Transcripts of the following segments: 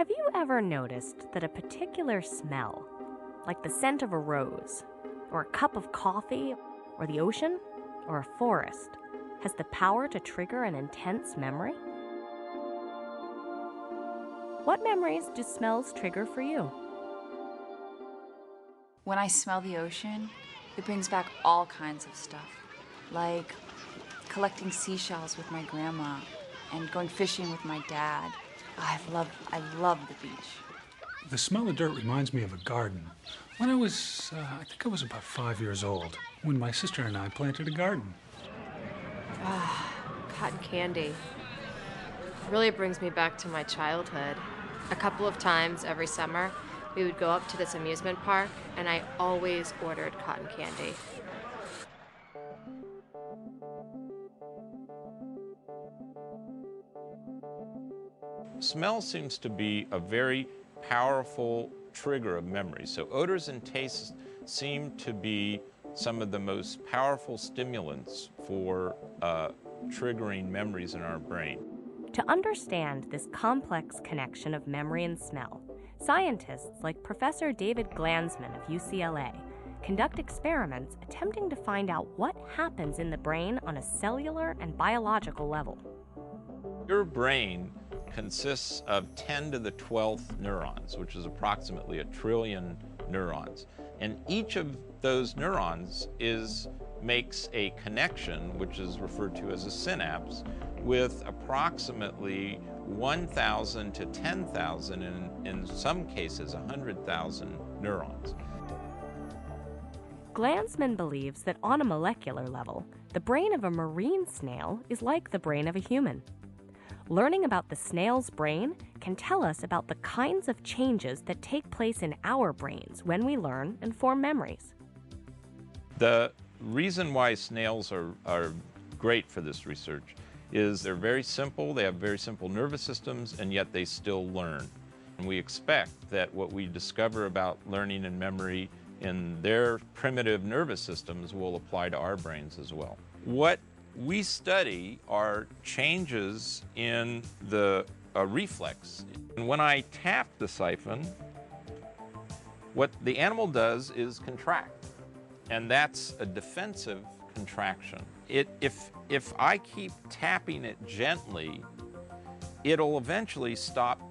Have you ever noticed that a particular smell, like the scent of a rose, or a cup of coffee, or the ocean, or a forest, has the power to trigger an intense memory? What memories do smells trigger for you? When I smell the ocean, it brings back all kinds of stuff, like collecting seashells with my grandma and going fishing with my dad. I love the beach. The smell of dirt reminds me of a garden. When I think I was about 5 years old, when my sister and I planted a garden. Cotton candy. Really brings me back to my childhood. A couple of times every summer, we would go up to this amusement park, and I always ordered cotton candy. Smell seems to be a very powerful trigger of memory. So odors and tastes seem to be some of the most powerful stimulants for triggering memories in our brain. To understand this complex connection of memory and smell, scientists like Professor David Glanzman of UCLA conduct experiments attempting to find out what happens in the brain on a cellular and biological level. Your brain consists of 10 to the 12th neurons, which is approximately 1 trillion neurons. And each of those neurons makes a connection, which is referred to as a synapse, with approximately 1,000 to 10,000, and in some cases 100,000 neurons. Glanzman believes that on a molecular level, the brain of a marine snail is like the brain of a human. Learning about the snail's brain can tell us about the kinds of changes that take place in our brains when we learn and form memories. The reason why snails are great for this research is they're very simple, they have very simple nervous systems, and yet they still learn. And we expect that what we discover about learning and memory in their primitive nervous systems will apply to our brains as well. What we study are changes in the reflex. And when I tap the siphon, what the animal does is contract, and that's a defensive contraction. If I keep tapping it gently, it'll eventually stop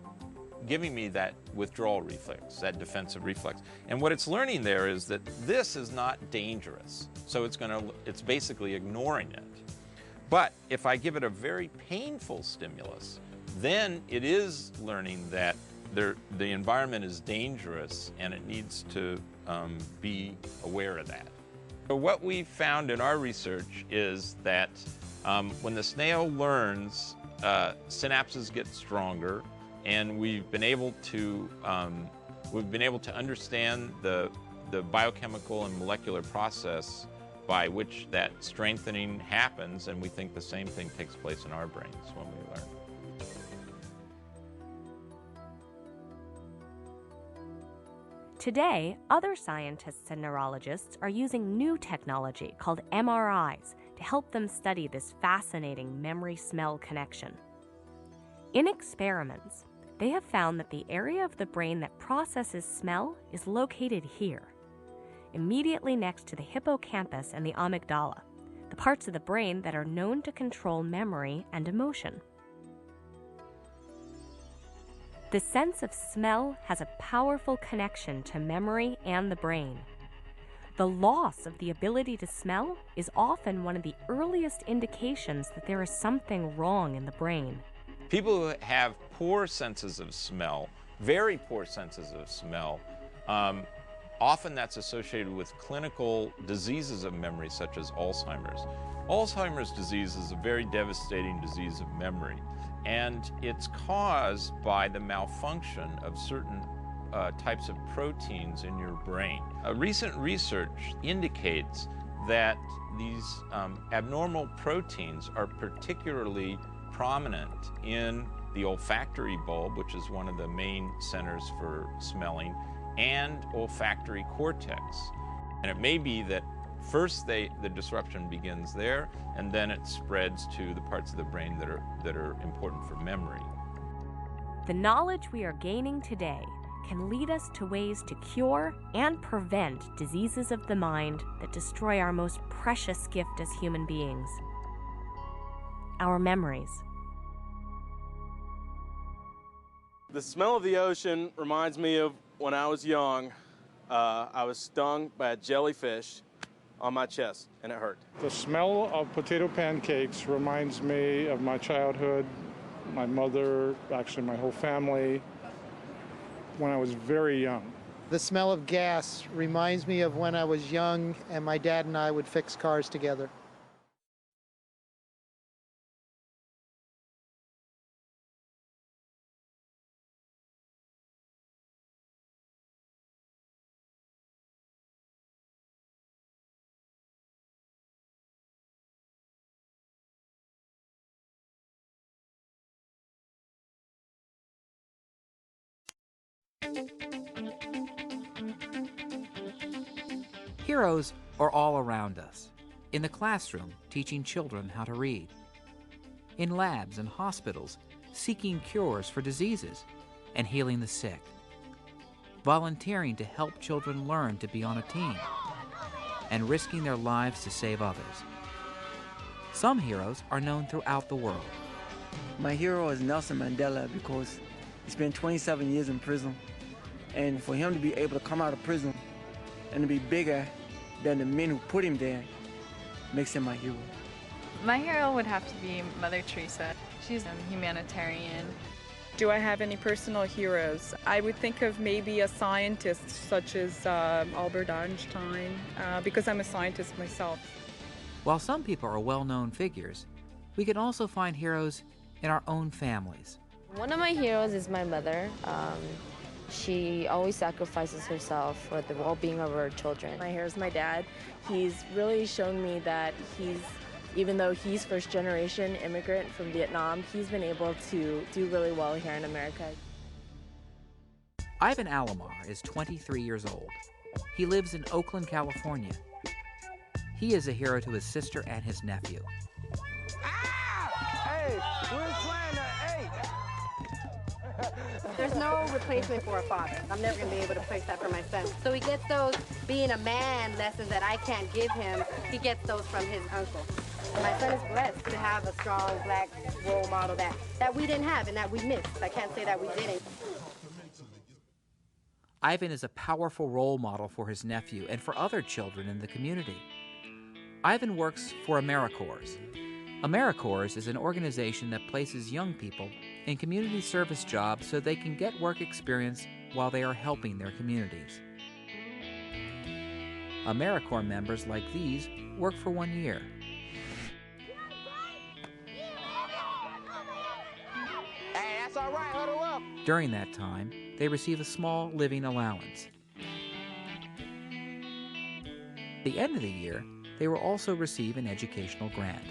giving me that withdrawal reflex, that defensive reflex. And what it's learning there is that this is not dangerous, so it's basically ignoring it. But if I give it a very painful stimulus, then it is learning that the environment is dangerous and it needs to be aware of that. So what we found in our research is that when the snail learns, synapses get stronger, and we've been able to understand the biochemical and molecular process by which that strengthening happens, and we think the same thing takes place in our brains when we learn. Today, other scientists and neurologists are using new technology called MRIs to help them study this fascinating memory-smell connection. In experiments, they have found that the area of the brain that processes smell is located here, immediately next to the hippocampus and the amygdala, the parts of the brain that are known to control memory and emotion. The sense of smell has a powerful connection to memory and the brain. The loss of the ability to smell is often one of the earliest indications that there is something wrong in the brain. People who have poor senses of smell, very poor senses of smell, often that's associated with clinical diseases of memory, such as Alzheimer's. Alzheimer's disease is a very devastating disease of memory, and it's caused by the malfunction of certain types of proteins in your brain. Recent research indicates that these abnormal proteins are particularly prominent in the olfactory bulb, which is one of the main centers for smelling, and olfactory cortex. And it may be that first the disruption begins there, and then it spreads to the parts of the brain that are important for memory. The knowledge we are gaining today can lead us to ways to cure and prevent diseases of the mind that destroy our most precious gift as human beings, our memories. The smell of the ocean reminds me of when I was young. I was stung by a jellyfish on my chest, and it hurt. The smell of potato pancakes reminds me of my childhood, my mother, actually my whole family, when I was very young. The smell of gas reminds me of when I was young and my dad and I would fix cars together. Heroes are all around us. In the classroom, teaching children how to read. In labs and hospitals, seeking cures for diseases and healing the sick. Volunteering to help children learn to be on a team. And risking their lives to save others. Some heroes are known throughout the world. My hero is Nelson Mandela because he spent 27 years in prison. And for him to be able to come out of prison and to be bigger than the men who put him there makes him my hero. My hero would have to be Mother Teresa. She's a humanitarian. Do I have any personal heroes? I would think of maybe a scientist such as Albert Einstein, because I'm a scientist myself. While some people are well-known figures, we can also find heroes in our own families. One of my heroes is my mother. She always sacrifices herself for the well-being of her children. My hero is my dad. He's really shown me that even though he's first-generation immigrant from Vietnam, he's been able to do really well here in America. Ivan Alomar is 23 years old. He lives in Oakland, California. He is a hero to his sister and his nephew. Hey, we're playing There's no replacement for a father. I'm never going to be able to place that for my son. So he gets those being a man lessons that I can't give him. He gets those from his uncle. And my son is blessed to have a strong black role model that we didn't have and that we missed. I can't say that we didn't. Ivan is a powerful role model for his nephew and for other children in the community. Ivan works for AmeriCorps. AmeriCorps is an organization that places young people in community service jobs so they can get work experience while they are helping their communities. AmeriCorps members like these work for 1 year. Hey, that's all right, huddle up. During that time, they receive a small living allowance. At the end of the year, they will also receive an educational grant.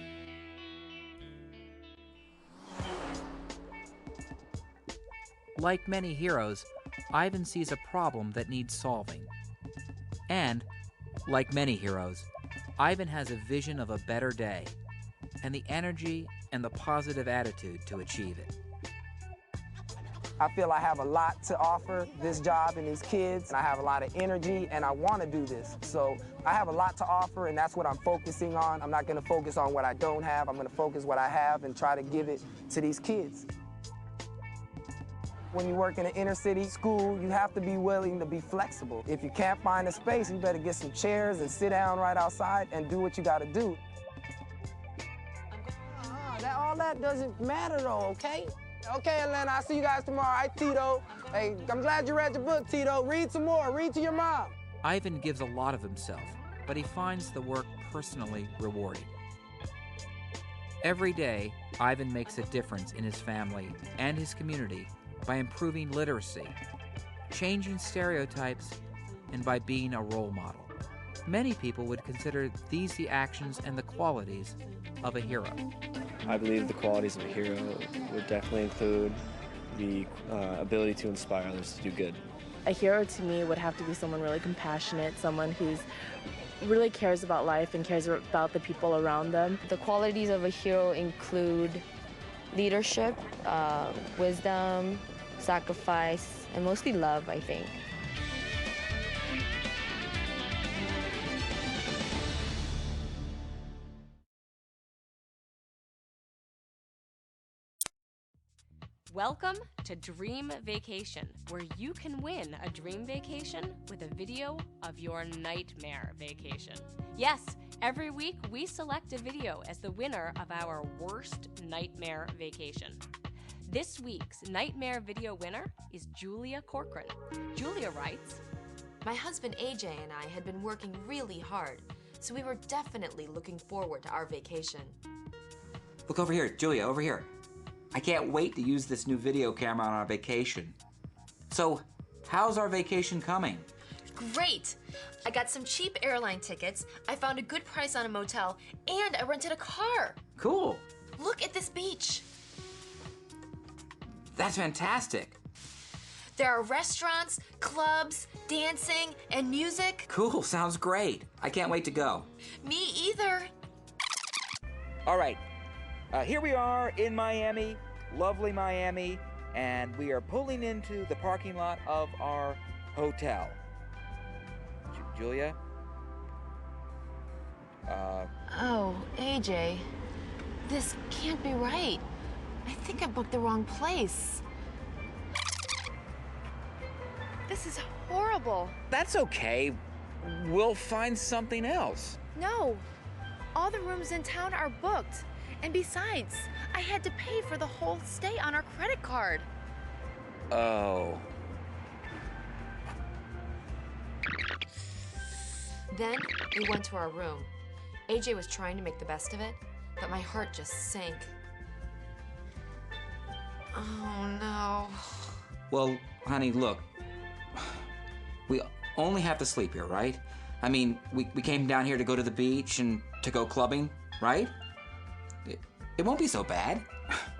Like many heroes, Ivan sees a problem that needs solving. And, like many heroes, Ivan has a vision of a better day, and the energy and the positive attitude to achieve it. I feel I have a lot to offer this job and these kids, and I have a lot of energy, and I want to do this. So I have a lot to offer, and that's what I'm focusing on. I'm not going to focus on what I don't have. I'm going to focus what I have and try to give it to these kids. When you work in an inner city school, you have to be willing to be flexible. If you can't find a space, you better get some chairs and sit down right outside and do what you got to do. All that doesn't matter though, okay? Okay, Atlanta, I'll see you guys tomorrow. All right, Tito. Hey, I'm glad you read your book, Tito. Read some more. Read to your mom. Ivan gives a lot of himself, but he finds the work personally rewarding. Every day, Ivan makes a difference in his family and his community by improving literacy, changing stereotypes, and by being a role model. Many people would consider these the actions and the qualities of a hero. I believe the qualities of a hero would definitely include the ability to inspire others to do good. A hero to me would have to be someone really compassionate, someone who's really cares about life and cares about the people around them. The qualities of a hero include leadership, wisdom, sacrifice, and mostly love, I think. Welcome to Dream Vacation, where you can win a dream vacation with a video of your nightmare vacation. Yes, every week we select a video as the winner of our worst nightmare vacation. This week's nightmare video winner is Julia Corcoran. Julia writes, "My husband AJ and I had been working really hard, so we were definitely looking forward to our vacation." Look over here, Julia, over here. I can't wait to use this new video camera on our vacation. So, how's our vacation coming? Great! I got some cheap airline tickets, I found a good price on a motel, and I rented a car. Cool. Look at this beach. That's fantastic. There are restaurants, clubs, dancing, and music. Cool, sounds great. I can't wait to go. Me either. All right. Here we are in Miami, lovely Miami, and we are pulling into the parking lot of our hotel. Julia? Oh, AJ, this can't be right. I think I booked the wrong place. This is horrible. That's okay. We'll find something else. No, all the rooms in town are booked. And besides, I had to pay for the whole stay on our credit card. Oh. Then we went to our room. AJ was trying to make the best of it, but my heart just sank. Oh no. Well, honey, look. We only have to sleep here, right? I mean, we came down here to go to the beach and to go clubbing, right? It won't be so bad.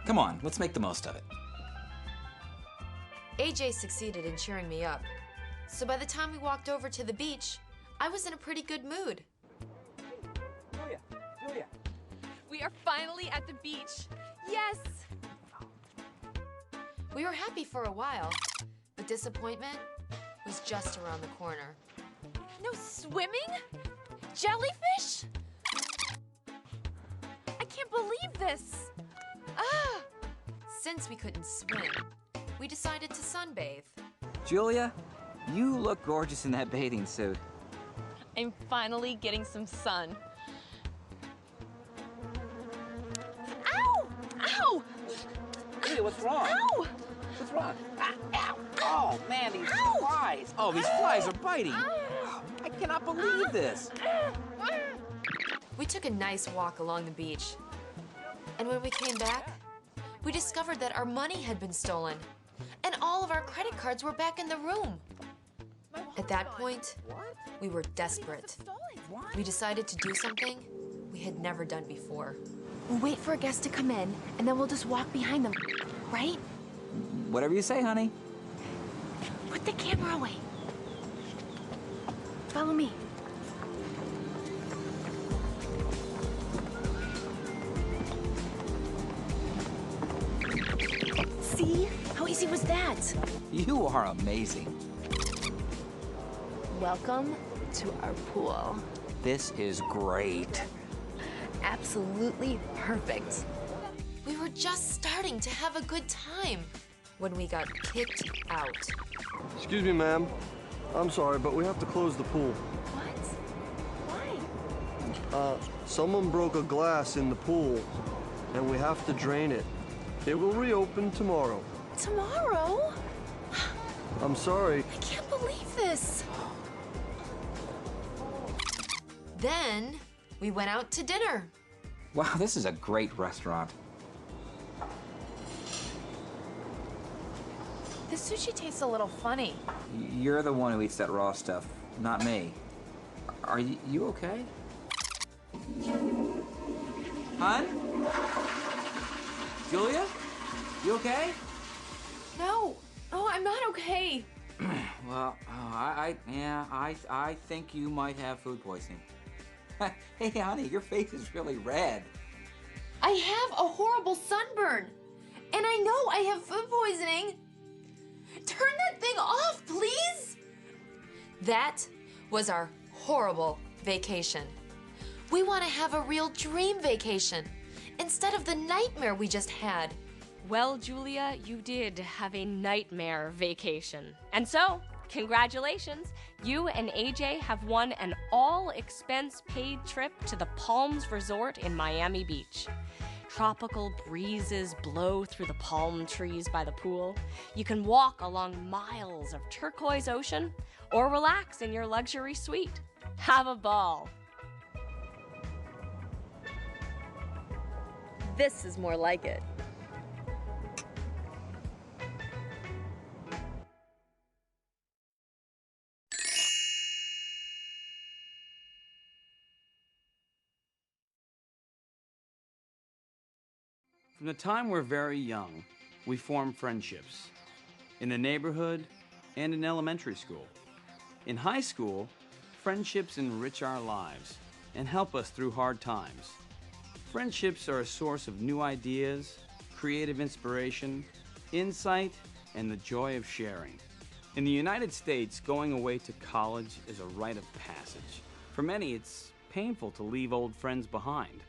Come on, let's make the most of it. AJ succeeded in cheering me up. So by the time we walked over to the beach, I was in a pretty good mood. Julia. We are finally at the beach. Yes! We were happy for a while, but disappointment was just around the corner. No swimming? Jellyfish? I can't believe this. Ah! Since we couldn't swim, we decided to sunbathe. Julia, you look gorgeous in that bathing suit. I'm finally getting some sun. Ow! Ow! Julia, what's wrong? Ow! What's wrong? Ow! Oh, man, these flies. Oh, these flies are biting. I cannot believe this. We took a nice walk along the beach. And when we came back, we discovered that our money had been stolen. And all of our credit cards were back in the room. At that point, we were desperate. We decided to do something we had never done before. We'll wait for a guest to come in, and then we'll just walk behind them, right? Whatever you say, honey. Put the camera away. Follow me. See? How easy was that? You are amazing. Welcome to our pool. This is great. Absolutely perfect. We were just starting to have a good time when we got kicked out. Excuse me, ma'am. I'm sorry, but we have to close the pool. What? Why? Someone broke a glass in the pool, and we have to drain it. It will reopen tomorrow. Tomorrow? I'm sorry. I can't believe this. Then we went out to dinner. Wow, this is a great restaurant. The sushi tastes a little funny. You're the one who eats that raw stuff, not me. Are you okay? Hun? Julia? You okay? No, I'm not okay. Well, I think you might have food poisoning. Hey, honey, your face is really red. I have a horrible sunburn, and I know I have food poisoning. Turn that thing off, please! That was our horrible vacation. We want to have a real dream vacation instead of the nightmare we just had. Well, Julia, you did have a nightmare vacation. And so, congratulations, you and AJ have won an all-expense-paid trip to the Palms Resort in Miami Beach. Tropical breezes blow through the palm trees by the pool. You can walk along miles of turquoise ocean or relax in your luxury suite. Have a ball. This is more like it. From the time we're very young, we form friendships. In the neighborhood and in elementary school. In high school, friendships enrich our lives and help us through hard times. Friendships are a source of new ideas, creative inspiration, insight, and the joy of sharing. In the United States, going away to college is a rite of passage. For many, it's painful to leave old friends behind.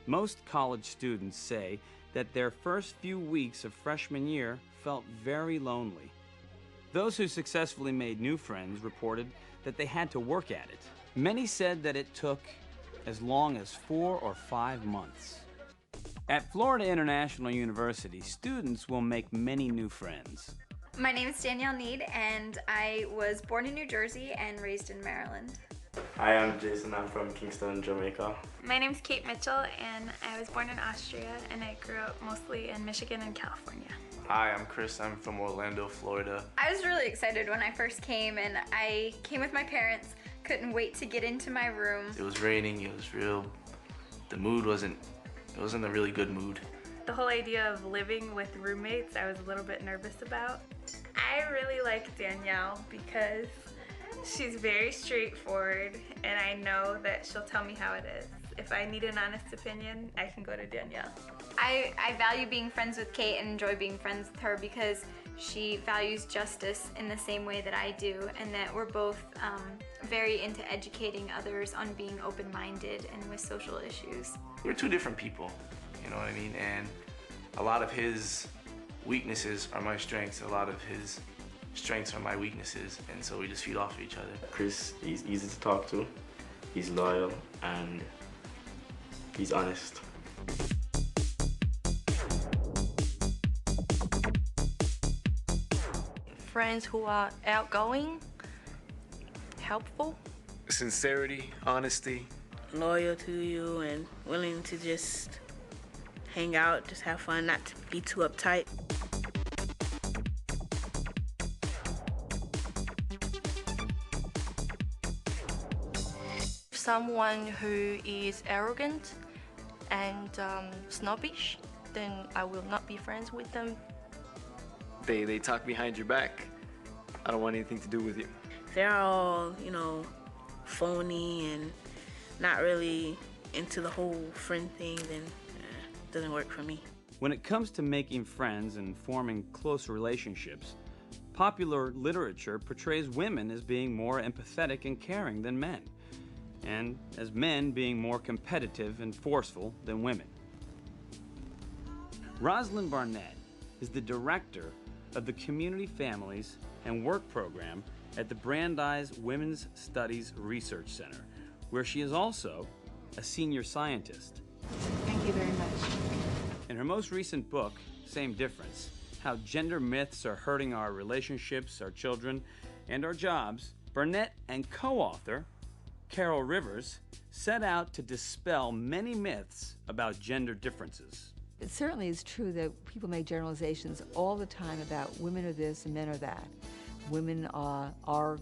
Most college students say that their first few weeks of freshman year felt very lonely. Those who successfully made new friends reported that they had to work at it. Many said that it took as long as 4 or 5 months. At Florida International University, students will make many new friends. My name is Danielle Need, and I was born in New Jersey and raised in Maryland. Hi, I'm Jason. I'm from Kingston, Jamaica. My name's Kate Mitchell, and I was born in Austria, and I grew up mostly in Michigan and California. Hi, I'm Chris. I'm from Orlando, Florida. I was really excited when I first came, and I came with my parents. Couldn't wait to get into my room. It was raining. It was real. The mood wasn't a really good mood. The whole idea of living with roommates, I was a little bit nervous about. I really like Danielle because she's very straightforward, and I know that she'll tell me how it is. If I need an honest opinion, I can go to Danielle. I value being friends with Kate and enjoy being friends with her because she values justice in the same way that I do, and that we're both very into educating others on being open-minded and with social issues. We're two different people, you know what I mean? And a lot of his weaknesses are my strengths. A lot of his strengths are my weaknesses, and so we just feed off of each other. Chris, he's easy to talk to, he's loyal, and he's honest. Friends who are outgoing, helpful. Sincerity, honesty. Loyal to you and willing to just hang out, just have fun, not to be too uptight. Someone who is arrogant and snobbish, then I will not be friends with them. They talk behind your back. I don't want anything to do with you. They're all, phony and not really into the whole friend thing, then it doesn't work for me. When it comes to making friends and forming close relationships, popular literature portrays women as being more empathetic and caring than men, and as men being more competitive and forceful than women. Rosalind Barnett is the director of the Community Families and Work Program at the Brandeis Women's Studies Research Center, where she is also a senior scientist. Thank you very much. In her most recent book, Same Difference, How Gender Myths Are Hurting Our Relationships, Our Children, and Our Jobs, Barnett and co-author Carol Rivers set out to dispel many myths about gender differences. It certainly is true that people make generalizations all the time about women are this and men are that. Women are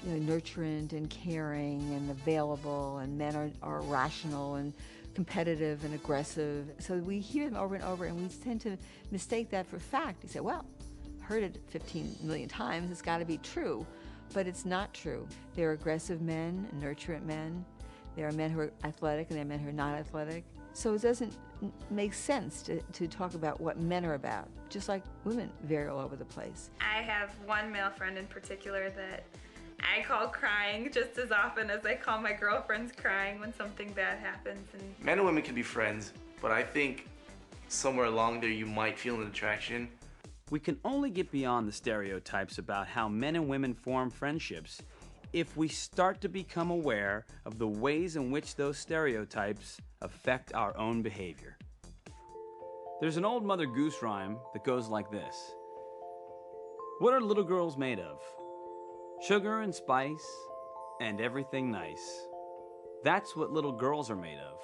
nurturant and caring and available, and men are rational and competitive and aggressive. So we hear them over and over, and we tend to mistake that for fact. You say, well, heard it 15 million times, it's got to be true. But it's not true. There are aggressive men and nurturant men. There are men who are athletic and there are men who are not athletic. So it doesn't make sense to talk about what men are about, just like women vary all over the place. I have one male friend in particular that I call crying just as often as I call my girlfriends crying when something bad happens. And Men and women can be friends, but I think somewhere along there you might feel an attraction. We can only get beyond the stereotypes about how men and women form friendships if we start to become aware of the ways in which those stereotypes affect our own behavior. There's an old Mother Goose rhyme that goes like this. What are little girls made of? Sugar and spice and everything nice. That's what little girls are made of.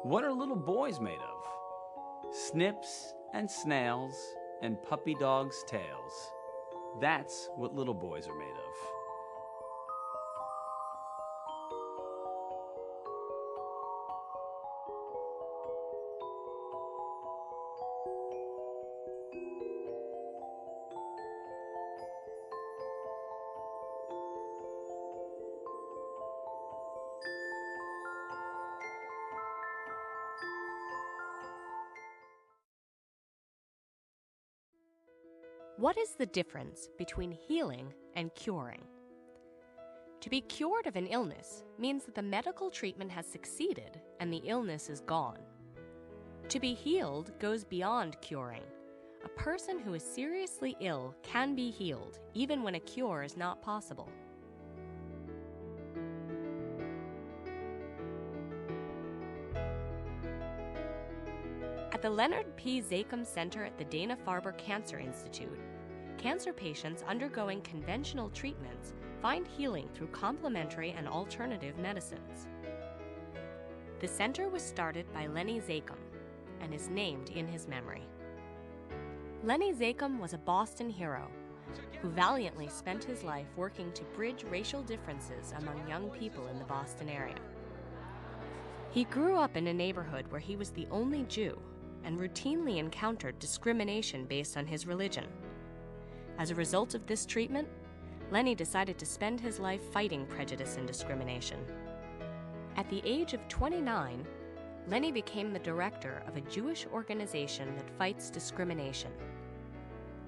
What are little boys made of? Snips and snails and puppy dogs' tails. That's what little boys are made of. What is the difference between healing and curing? To be cured of an illness means that the medical treatment has succeeded and the illness is gone. To be healed goes beyond curing. A person who is seriously ill can be healed, even when a cure is not possible. At the Leonard P. Zachem Center at the Dana-Farber Cancer Institute, cancer patients undergoing conventional treatments find healing through complementary and alternative medicines. The center was started by Lenny Zachem and is named in his memory. Lenny Zachem was a Boston hero who valiantly spent his life working to bridge racial differences among young people in the Boston area. He grew up in a neighborhood where he was the only Jew and routinely encountered discrimination based on his religion. As a result of this treatment, Lenny decided to spend his life fighting prejudice and discrimination. At the age of 29, Lenny became the director of a Jewish organization that fights discrimination.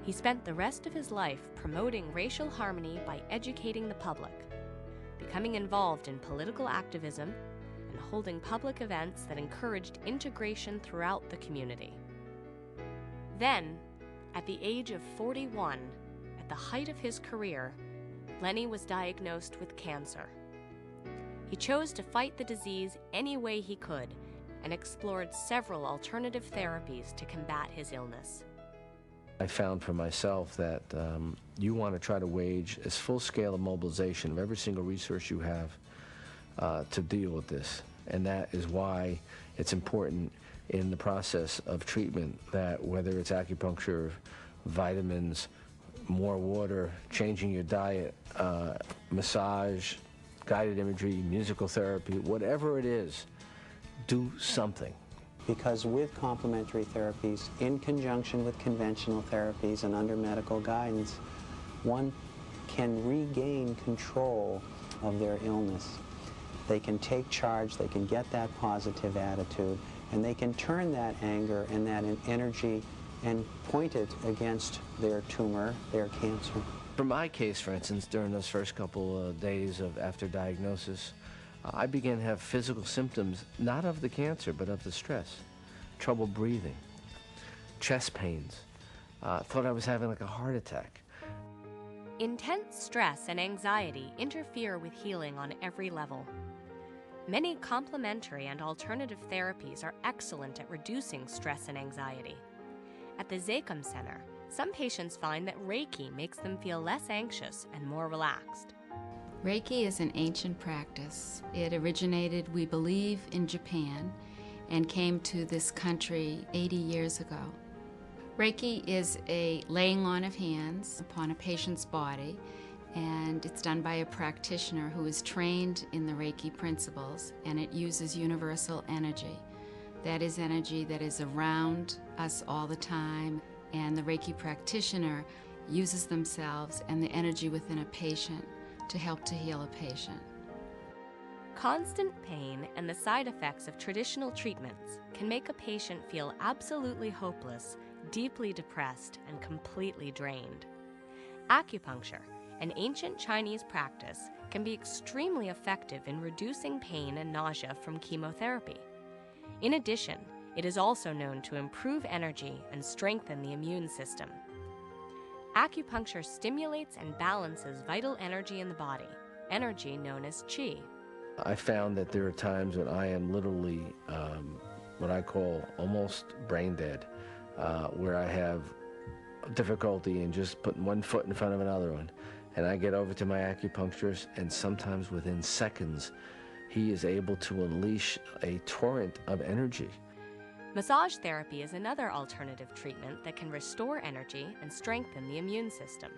He spent the rest of his life promoting racial harmony by educating the public, becoming involved in political activism, and holding public events that encouraged integration throughout the community. Then, at the age of 41, at the height of his career, Lenny was diagnosed with cancer. He chose to fight the disease any way he could and explored several alternative therapies to combat his illness. I found for myself that you want to try to wage as full-scale a mobilization of every single resource you have to deal with this. And that is why it's important in the process of treatment that whether it's acupuncture, vitamins, more water, changing your diet, massage, guided imagery, musical therapy, whatever it is, do something. Because with complementary therapies, in conjunction with conventional therapies and under medical guidance, one can regain control of their illness. They can take charge, they can get that positive attitude, and they can turn that anger and that energy and point it against their tumor, their cancer. For my case, for instance, during those first couple of days after diagnosis, I began to have physical symptoms, not of the cancer, but of the stress. Trouble breathing, chest pains, thought I was having like a heart attack. Intense stress and anxiety interfere with healing on every level. Many complementary and alternative therapies are excellent at reducing stress and anxiety. At the Zachem Center, some patients find that Reiki makes them feel less anxious and more relaxed. Reiki is an ancient practice. It originated, we believe, in Japan and came to this country 80 years ago. Reiki is a laying on of hands upon a patient's body, and it's done by a practitioner who is trained in the Reiki principles, and it uses universal energy. That is energy that is around us all the time, and the Reiki practitioner uses themselves and the energy within a patient to help to heal a patient. Constant pain and the side effects of traditional treatments can make a patient feel absolutely hopeless, deeply depressed, and completely drained. Acupuncture, an ancient Chinese practice, can be extremely effective in reducing pain and nausea from chemotherapy. In addition, it is also known to improve energy and strengthen the immune system. Acupuncture stimulates and balances vital energy in the body, energy known as qi. I found that there are times when I am literally what I call almost brain dead, where I have difficulty in just putting one foot in front of another one. And I get over to my acupuncturist, and sometimes within seconds, he is able to unleash a torrent of energy. Massage therapy is another alternative treatment that can restore energy and strengthen the immune system.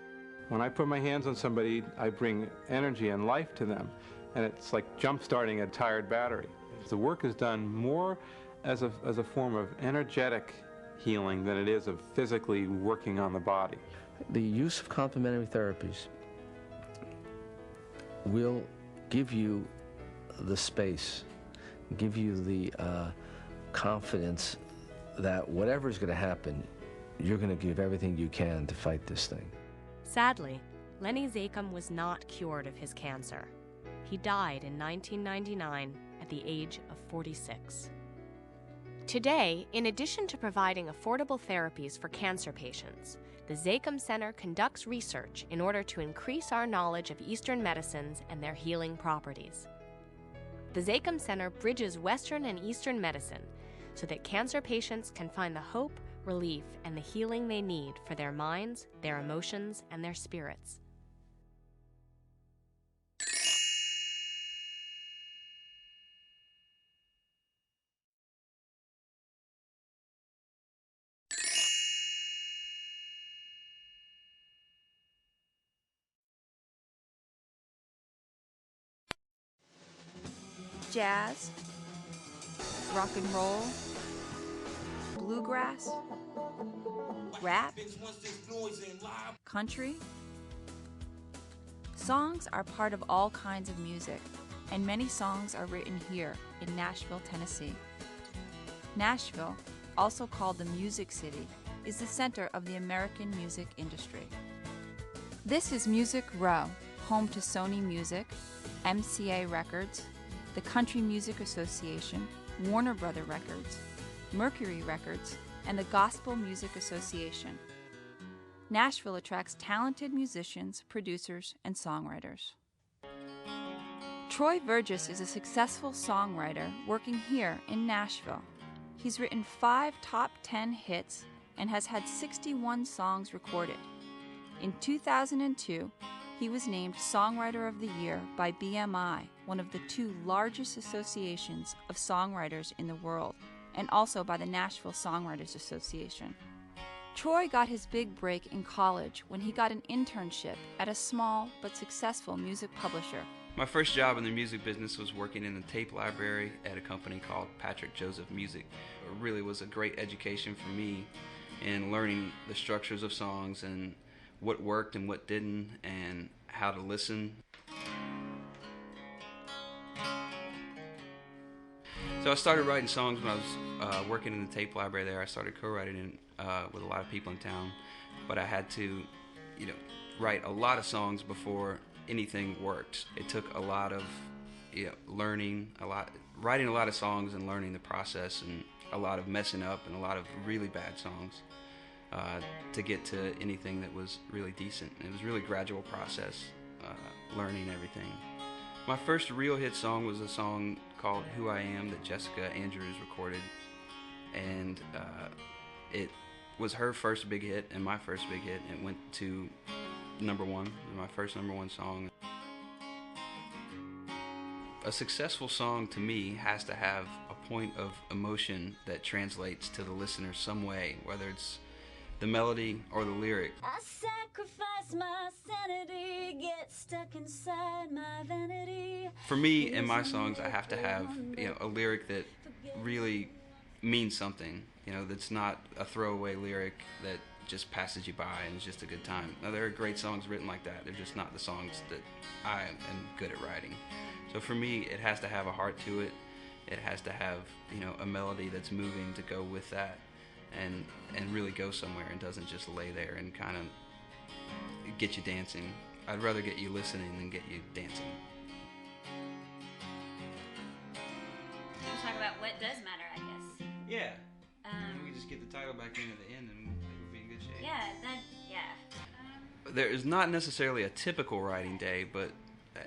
When I put my hands on somebody, I bring energy and life to them, and it's like jump-starting a tired battery. The work is done more as a form of energetic healing than it is of physically working on the body. The use of complementary therapies will give you the space, give you the confidence that whatever is going to happen, you're going to give everything you can to fight this thing. Sadly, Lenny Zachem was not cured of his cancer. He died in 1999 at the age of 46. Today, in addition to providing affordable therapies for cancer patients, the Zachem Center conducts research in order to increase our knowledge of Eastern medicines and their healing properties. The Zachem Center bridges Western and Eastern medicine so that cancer patients can find the hope, relief, and the healing they need for their minds, their emotions, and their spirits. Jazz, rock and roll, bluegrass, rap, country. Songs are part of all kinds of music, and many songs are written here in Nashville, Tennessee. Nashville, also called the Music City, is the center of the American music industry. This is Music Row, home to Sony Music, MCA Records, the Country Music Association, Warner Brother Records, Mercury Records, and the Gospel Music Association. Nashville attracts talented musicians, producers, and songwriters. Troy Vergis is a successful songwriter working here in Nashville. He's written 5 top 10 hits and has had 61 songs recorded. In 2002, he was named Songwriter of the Year by BMI, one of the 2 largest associations of songwriters in the world, and also by the Nashville Songwriters Association. Troy got his big break in college when he got an internship at a small but successful music publisher. My first job in the music business was working in the tape library at a company called Patrick Joseph Music. It really was a great education for me in learning the structures of songs and what worked and what didn't, and how to listen. So I started writing songs when I was working in the tape library there. I started co-writing with a lot of people in town, but I had to, write a lot of songs before anything worked. It took a lot of learning, writing a lot of songs and learning the process, and a lot of messing up and a lot of really bad songs. To get to anything that was really decent. It was a really gradual process, learning everything. My first real hit song was a song called Who I Am that Jessica Andrews recorded, and it was her first big hit and my first big hit. It went to #1, my first #1 song. A successful song to me has to have a point of emotion that translates to the listener some way, whether it's the melody or the lyric. I sacrifice my sanity, get stuck inside my vanity. For me, in my songs, I have to have a lyric that really means something. That's not a throwaway lyric that just passes you by and it's just a good time. Now, there are great songs written like that. They're just not the songs that I am good at writing. So for me, it has to have a heart to it. It has to have, you know, a melody that's moving to go with that and really go somewhere and doesn't just lay there and kind of get you dancing. I'd rather get you listening than get you dancing. We'll talk about what does matter, I guess. Yeah. And we just get the title back in at the end and we'll be in good shape. Yeah. There is not necessarily a typical writing day, but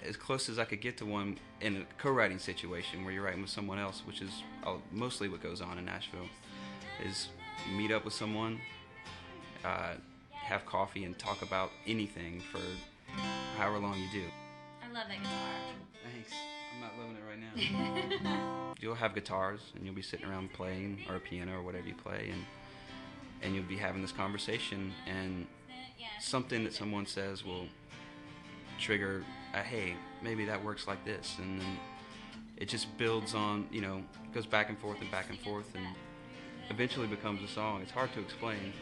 as close as I could get to one in a co-writing situation where you're writing with someone else, which is mostly what goes on in Nashville, is you meet up with someone, have coffee, and talk about anything for however long you do. I love that guitar. Thanks. I'm not loving it right now. You'll have guitars, and you'll be sitting around playing, or a piano, or whatever you play, and you'll be having this conversation, and something that someone says will trigger a, hey, maybe that works like this, and then it just builds on, you know, it goes back and forth, and eventually becomes a song. It's hard to explain.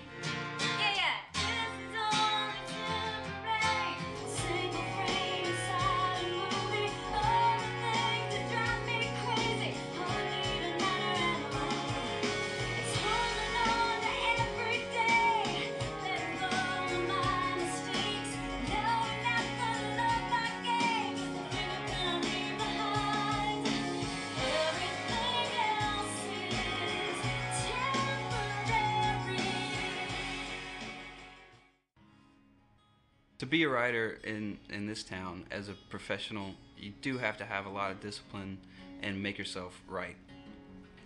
To be a writer in this town as a professional, you do have to have a lot of discipline and make yourself write.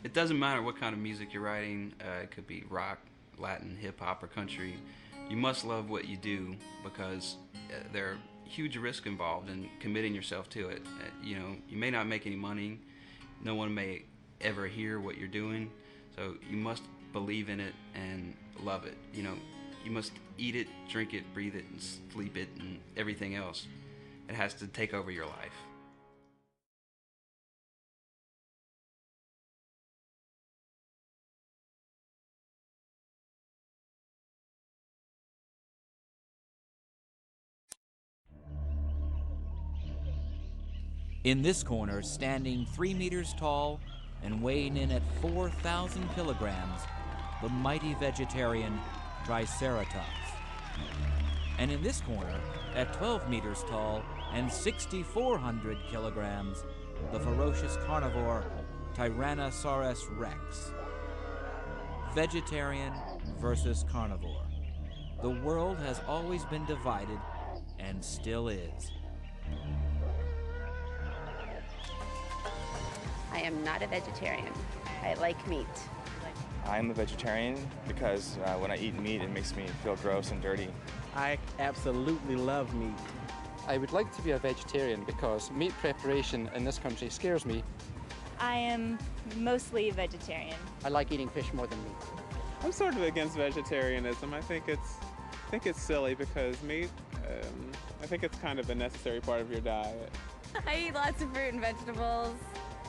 It doesn't matter what kind of music you're writing. It could be rock, Latin, hip-hop, or country. You must love what you do because there are huge risks involved in committing yourself to it. You know, you may not make any money. No one may ever hear what you're doing. So you must believe in it and love it. You know, you must eat it, drink it, breathe it, and sleep it, and everything else. It has to take over your life. In this corner, standing 3 meters tall and weighing in at 4,000 kilograms, the mighty vegetarian Triceratops. And in this corner, at 12 meters tall and 6,400 kilograms, the ferocious carnivore Tyrannosaurus Rex. Vegetarian versus carnivore. The world has always been divided and still is. I am not a vegetarian. I like meat. I'm a vegetarian because when I eat meat, it makes me feel gross and dirty. I absolutely love meat. I would like to be a vegetarian because meat preparation in this country scares me. I am mostly vegetarian. I like eating fish more than meat. I'm sort of against vegetarianism. I think it's silly because meat, I think it's kind of a necessary part of your diet. I eat lots of fruit and vegetables.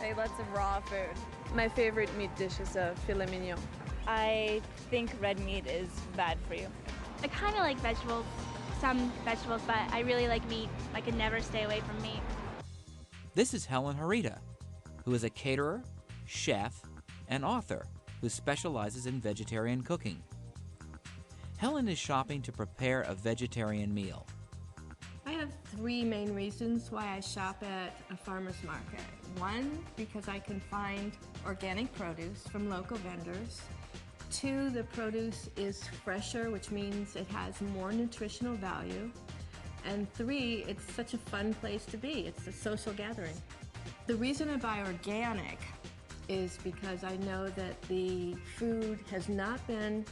I eat lots of raw food. My favorite meat dish is a filet mignon. I think red meat is bad for you. I kind of like vegetables, some vegetables, but I really like meat. I could never stay away from meat. This is Helen Harita, who is a caterer, chef, and author who specializes in vegetarian cooking. Helen is shopping to prepare a vegetarian meal. I have 3 main reasons why I shop at a farmer's market. 1, because I can find organic produce from local vendors. 2, the produce is fresher, which means it has more nutritional value. And 3, it's such a fun place to be. It's a social gathering. The reason I buy organic is because I know that the food has not been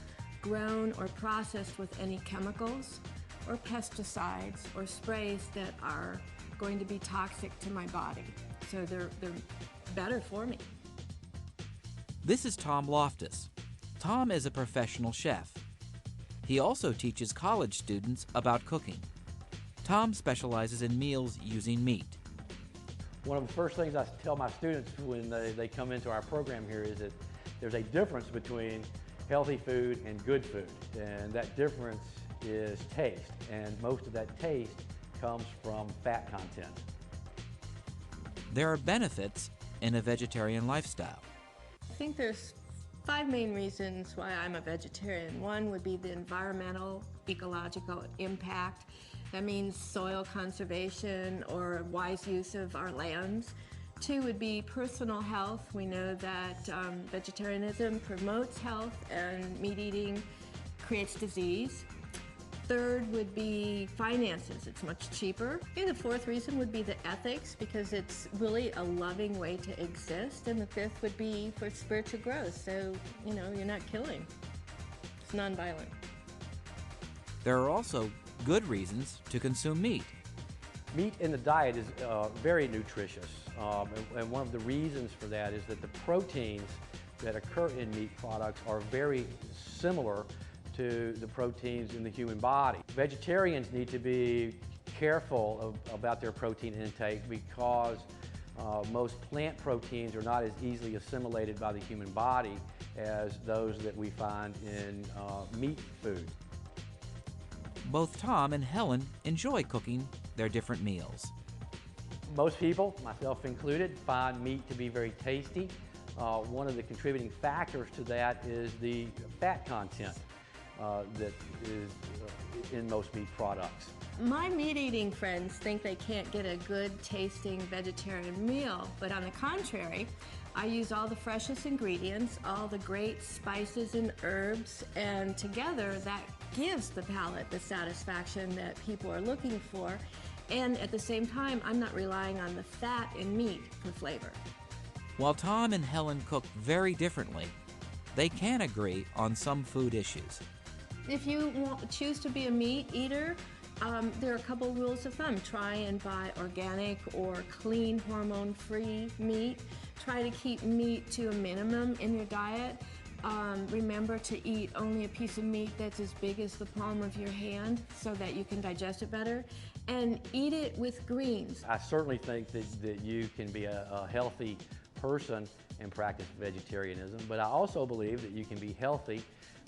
grown or processed with any chemicals or pesticides or sprays that are going to be toxic to my body. So they're better for me. This is Tom Loftus. Tom is a professional chef. He also teaches college students about cooking. Tom specializes in meals using meat. One of the first things I tell my students when they come into our program here is that there's a difference between healthy food and good food, and that difference is taste, and most of that taste comes from fat content. There are benefits in a vegetarian lifestyle. I think there's 5 main reasons why I'm a vegetarian. One would be the environmental, ecological impact. That means soil conservation or wise use of our lands. 2 would be personal health. We know that vegetarianism promotes health and meat eating creates disease. 3rd would be finances. It's much cheaper. And the 4th reason would be the ethics, because it's really a loving way to exist. And the 5th would be for spiritual growth. So, you know, you're not killing. It's nonviolent. There are also good reasons to consume meat. Meat in the diet is very nutritious, and one of the reasons for that is that the proteins that occur in meat products are very similar to the proteins in the human body. Vegetarians need to be careful about their protein intake because most plant proteins are not as easily assimilated by the human body as those that we find in meat food. Both Tom and Helen enjoy cooking their different meals. Most people, myself included, find meat to be very tasty. One of the contributing factors to that is the fat content that is in most meat products. My meat-eating friends think they can't get a good-tasting vegetarian meal, but on the contrary, I use all the freshest ingredients, all the great spices and herbs, and together that gives the palate the satisfaction that people are looking for. And at the same time, I'm not relying on the fat in meat for flavor. While Tom and Helen cook very differently, they can agree on some food issues. If you choose to be a meat eater, there are a couple rules of thumb. Try and buy organic or clean, hormone-free meat. Try to keep meat to a minimum in your diet. Remember to eat only a piece of meat that's as big as the palm of your hand so that you can digest it better. And eat it with greens. I certainly think that you can be a healthy person and practice vegetarianism, but I also believe that you can be healthy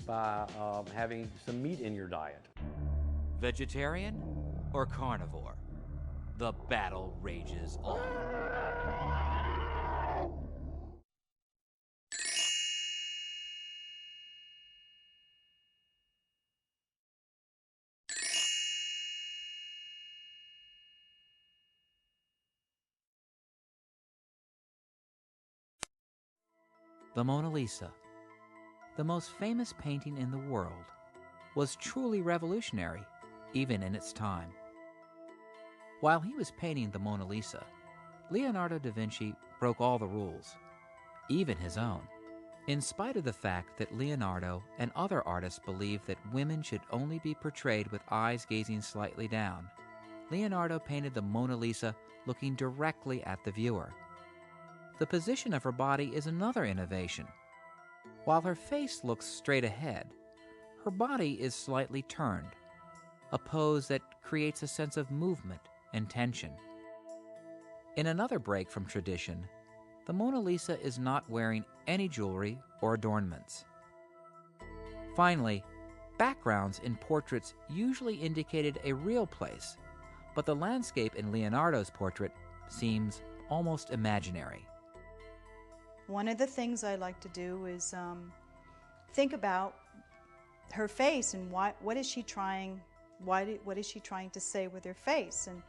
by having some meat in your diet. Vegetarian or carnivore? The battle rages on. The Mona Lisa, the most famous painting in the world, was truly revolutionary, even in its time. While he was painting the Mona Lisa, Leonardo da Vinci broke all the rules, even his own. In spite of the fact that Leonardo and other artists believed that women should only be portrayed with eyes gazing slightly down, Leonardo painted the Mona Lisa looking directly at the viewer. The position of her body is another innovation. While her face looks straight ahead, her body is slightly turned, a pose that creates a sense of movement and tension. In another break from tradition, the Mona Lisa is not wearing any jewelry or adornments. Finally, backgrounds in portraits usually indicated a real place, but the landscape in Leonardo's portrait seems almost imaginary. One of the things I like to do is think about her face and what is she trying to say with her face. And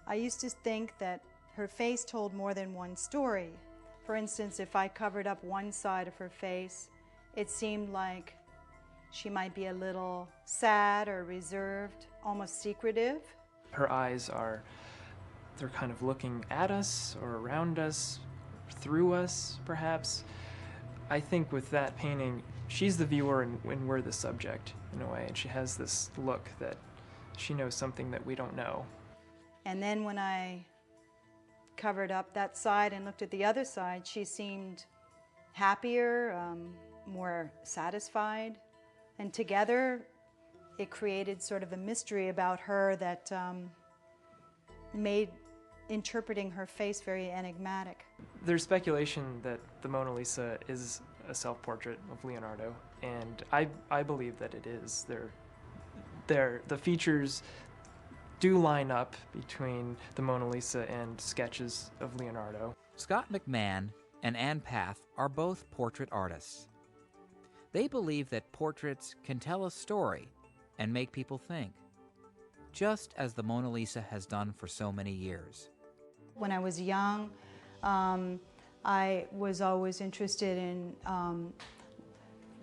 I used to think that her face told more than one story. For instance, if I covered up one side of her face, it seemed like she might be a little sad or reserved, almost secretive. Her eyes they're kind of looking at us or around us, through us, perhaps. I think with that painting, she's the viewer and we're the subject, in a way, and she has this look that she knows something that we don't know. And then when I covered up that side and looked at the other side, she seemed happier, more satisfied, and together it created sort of a mystery about her that made interpreting her face very enigmatic. There's speculation that the Mona Lisa is a self-portrait of Leonardo, and I believe that it is. The features do line up between the Mona Lisa and sketches of Leonardo. Scott McMahon and Ann Path are both portrait artists. They believe that portraits can tell a story and make people think, just as the Mona Lisa has done for so many years. When I was young, I was always interested in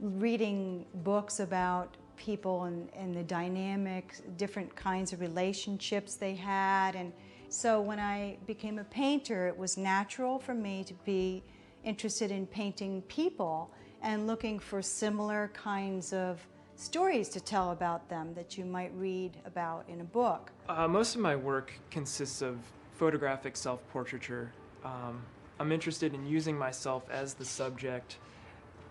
reading books about people and the dynamics, different kinds of relationships they had. And so when I became a painter, it was natural for me to be interested in painting people and looking for similar kinds of stories to tell about them that you might read about in a book. Most of my work consists of photographic self-portraiture. I'm interested in using myself as the subject,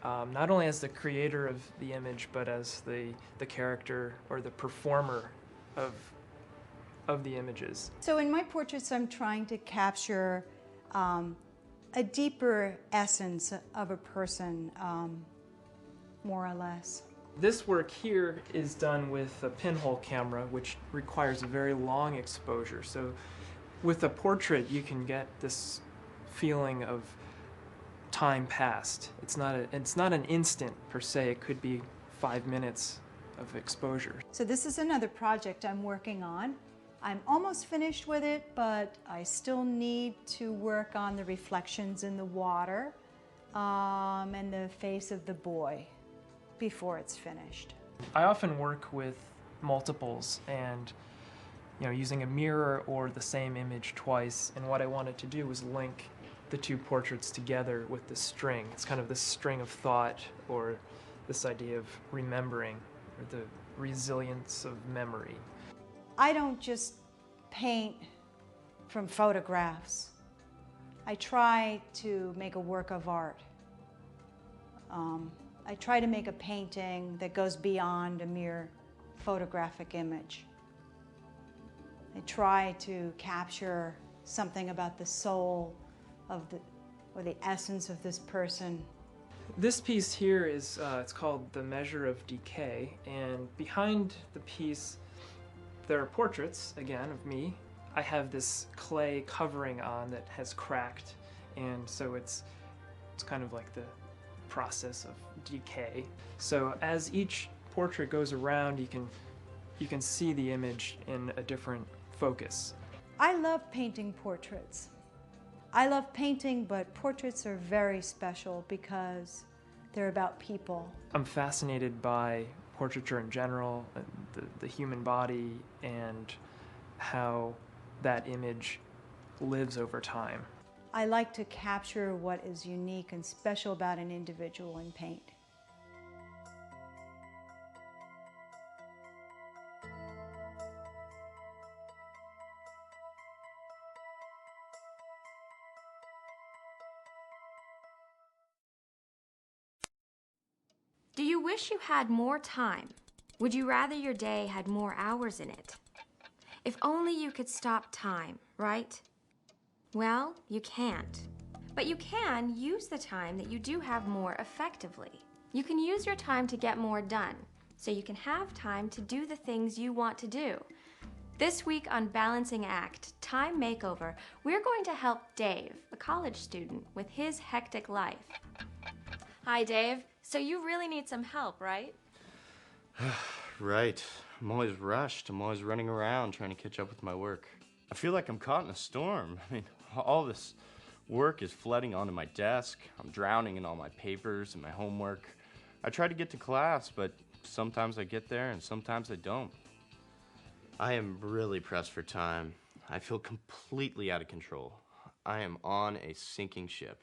not only as the creator of the image, but as the character or the performer of the images. So in my portraits, I'm trying to capture a deeper essence of a person, more or less. This work here is done with a pinhole camera, which requires a very long exposure. So with a portrait, you can get this feeling of time passed. It's not an instant per se. It could be 5 minutes of exposure. So this is another project I'm working on. I'm almost finished with it, but I still need to work on the reflections in the water and the face of the boy before it's finished. I often work with multiples and using a mirror or the same image twice, and what I wanted to do was link the two portraits together with this string. It's kind of this string of thought, or this idea of remembering, or the resilience of memory. I don't just paint from photographs. I try to make a work of art. I try to make a painting that goes beyond a mere photographic image. I try to capture something about the soul of or the essence of this person. This piece here is, it's called The Measure of Decay, and behind the piece there are portraits, again, of me. I have this clay covering on that has cracked, and so it's kind of like the process of decay. So as each portrait goes around, you can see the image in a different focus. I love painting portraits. I love painting, but portraits are very special because they're about people. I'm fascinated by portraiture in general, the human body, and how that image lives over time. I like to capture what is unique and special about an individual in paint. Do you wish you had more time? Would you rather your day had more hours in it? If only you could stop time, right? Well, you can't. But you can use the time that you do have more effectively. You can use your time to get more done, so you can have time to do the things you want to do. This week on Balancing Act, Time Makeover, we're going to help Dave, a college student, with his hectic life. Hi, Dave. So you really need some help, right? Right. I'm always rushed. I'm always running around trying to catch up with my work. I feel like I'm caught in a storm. I mean, all this work is flooding onto my desk. I'm drowning in all my papers and my homework. I try to get to class, but sometimes I get there and sometimes I don't. I am really pressed for time. I feel completely out of control. I am on a sinking ship.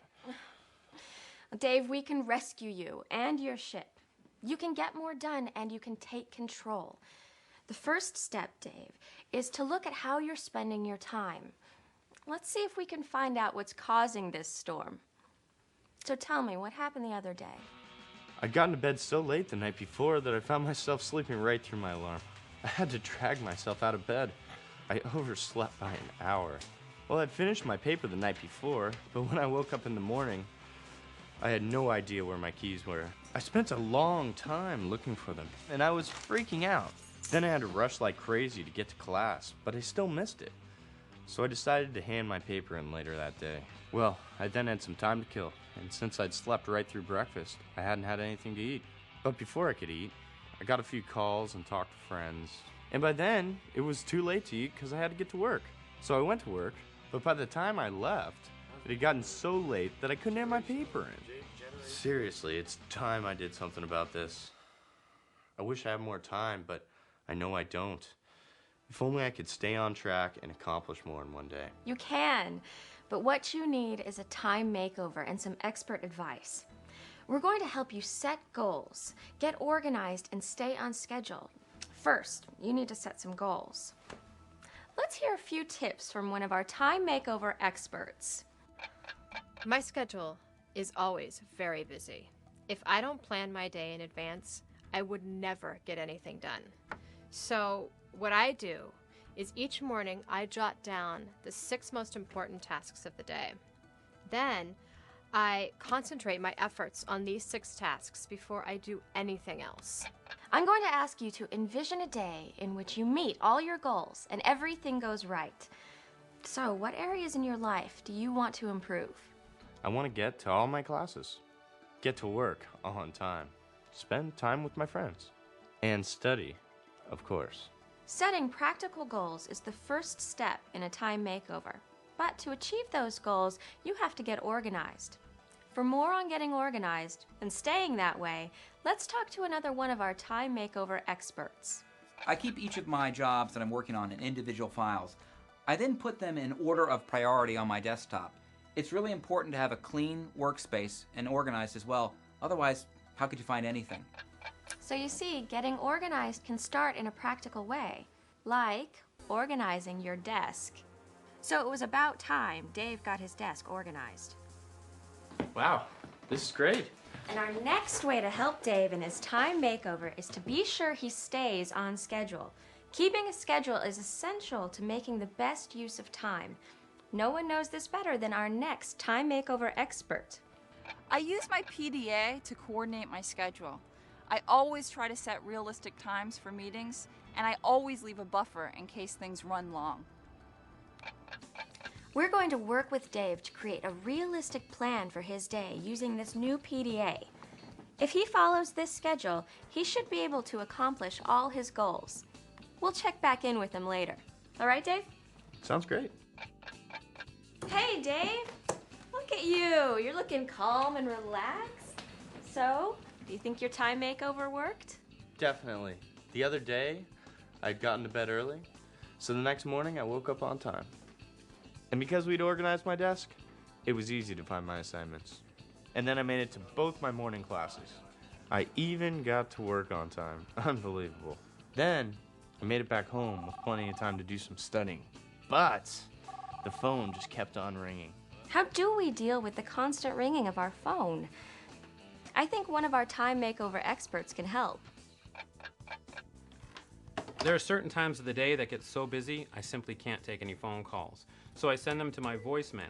Dave, we can rescue you and your ship. You can get more done and you can take control. The first step, Dave, is to look at how you're spending your time. Let's see if we can find out what's causing this storm. So tell me, what happened the other day? I got into bed so late the night before that I found myself sleeping right through my alarm. I had to drag myself out of bed. I overslept by an hour. Well, I'd finished my paper the night before, but when I woke up in the morning, I had no idea where my keys were. I spent a long time looking for them, and I was freaking out. Then I had to rush like crazy to get to class, but I still missed it. So I decided to hand my paper in later that day. Well, I then had some time to kill, and since I'd slept right through breakfast, I hadn't had anything to eat. But before I could eat, I got a few calls and talked to friends. And by then, it was too late to eat because I had to get to work. So I went to work, but by the time I left, it had gotten so late that I couldn't have my paper in. Seriously, it's time I did something about this. I wish I had more time, but I know I don't. If only I could stay on track and accomplish more in one day. You can, but what you need is a time makeover and some expert advice. We're going to help you set goals, get organized, and stay on schedule. First, you need to set some goals. Let's hear a few tips from one of our time makeover experts. My schedule is always very busy. If I don't plan my day in advance, I would never get anything done. So what I do is each morning I jot down the 6 most important tasks of the day. Then I concentrate my efforts on these 6 tasks before I do anything else. I'm going to ask you to envision a day in which you meet all your goals and everything goes right. So, what areas in your life do you want to improve? I want to get to all my classes, get to work on time, spend time with my friends, and study, of course. Setting practical goals is the first step in a time makeover. But to achieve those goals, you have to get organized. For more on getting organized and staying that way, let's talk to another one of our time makeover experts. I keep each of my jobs that I'm working on in individual files. I then put them in order of priority on my desktop. It's really important to have a clean workspace and organized as well. Otherwise, how could you find anything? So you see, getting organized can start in a practical way, like organizing your desk. So it was about time Dave got his desk organized. Wow, this is great. And our next way to help Dave in his time makeover is to be sure he stays on schedule. Keeping a schedule is essential to making the best use of time. No one knows this better than our next time makeover expert. I use my PDA to coordinate my schedule. I always try to set realistic times for meetings, and I always leave a buffer in case things run long. We're going to work with Dave to create a realistic plan for his day using this new PDA. If he follows this schedule, he should be able to accomplish all his goals. We'll check back in with him later. All right, Dave? Sounds great. Hey, Dave. Look at you. You're looking calm and relaxed. So, do you think your time makeover worked? Definitely. The other day, I'd gotten to bed early, so the next morning I woke up on time. And because we'd organized my desk, it was easy to find my assignments. And then I made it to both my morning classes. I even got to work on time. Unbelievable. Then, I made it back home with plenty of time to do some studying. But the phone just kept on ringing. How do we deal with the constant ringing of our phone? I think one of our time makeover experts can help. There are certain times of the day that get so busy, I simply can't take any phone calls. So I send them to my voicemail.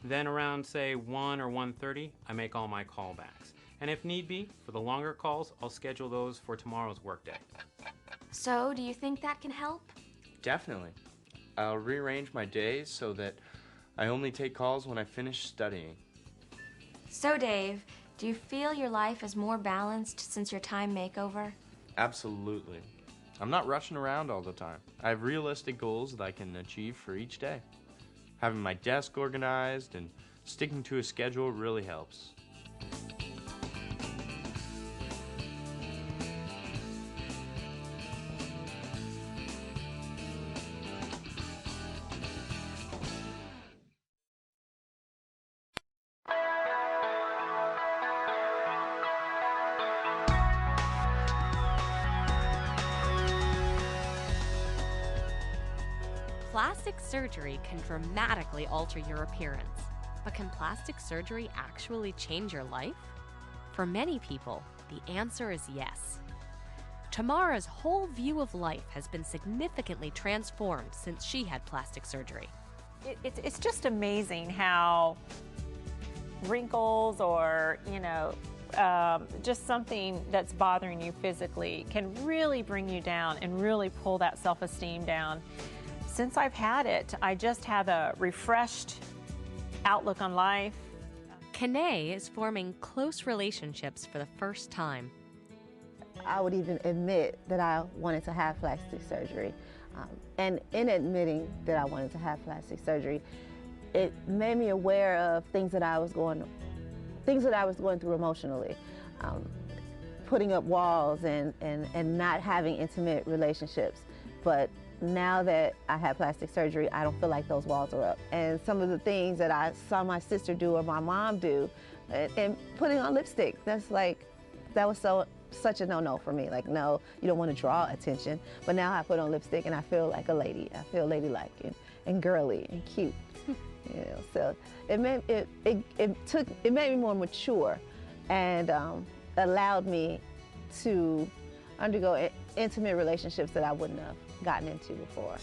Then around, say, 1 or 1:30, I make all my callbacks. And if need be, for the longer calls, I'll schedule those for tomorrow's workday. So, do you think that can help? Definitely. I'll rearrange my days so that I only take calls when I finish studying. So, Dave, do you feel your life is more balanced since your time makeover? Absolutely. I'm not rushing around all the time. I have realistic goals that I can achieve for each day. Having my desk organized and sticking to a schedule really helps. Plastic surgery can dramatically alter your appearance. But can plastic surgery actually change your life? For many people, the answer is yes. Tamara's whole view of life has been significantly transformed since she had plastic surgery. It's just amazing how wrinkles or, just something that's bothering you physically can really bring you down and really pull that self-esteem down. Since I've had it, I just have a refreshed outlook on life. Kanae is forming close relationships for the first time. I would even admit that I wanted to have plastic surgery. And in admitting that I wanted to have plastic surgery, it made me aware of things that I was going through emotionally. Putting up walls and not having intimate relationships. But now that I had plastic surgery, I don't feel like those walls are up. And some of the things that I saw my sister do or my mom do, and putting on lipstick, that was such a no-no for me. Like, no, you don't want to draw attention. But now I put on lipstick and I feel like a lady. I feel ladylike and girly and cute. So it made me more mature and allowed me to undergo intimate relationships that I wouldn't have gotten into before.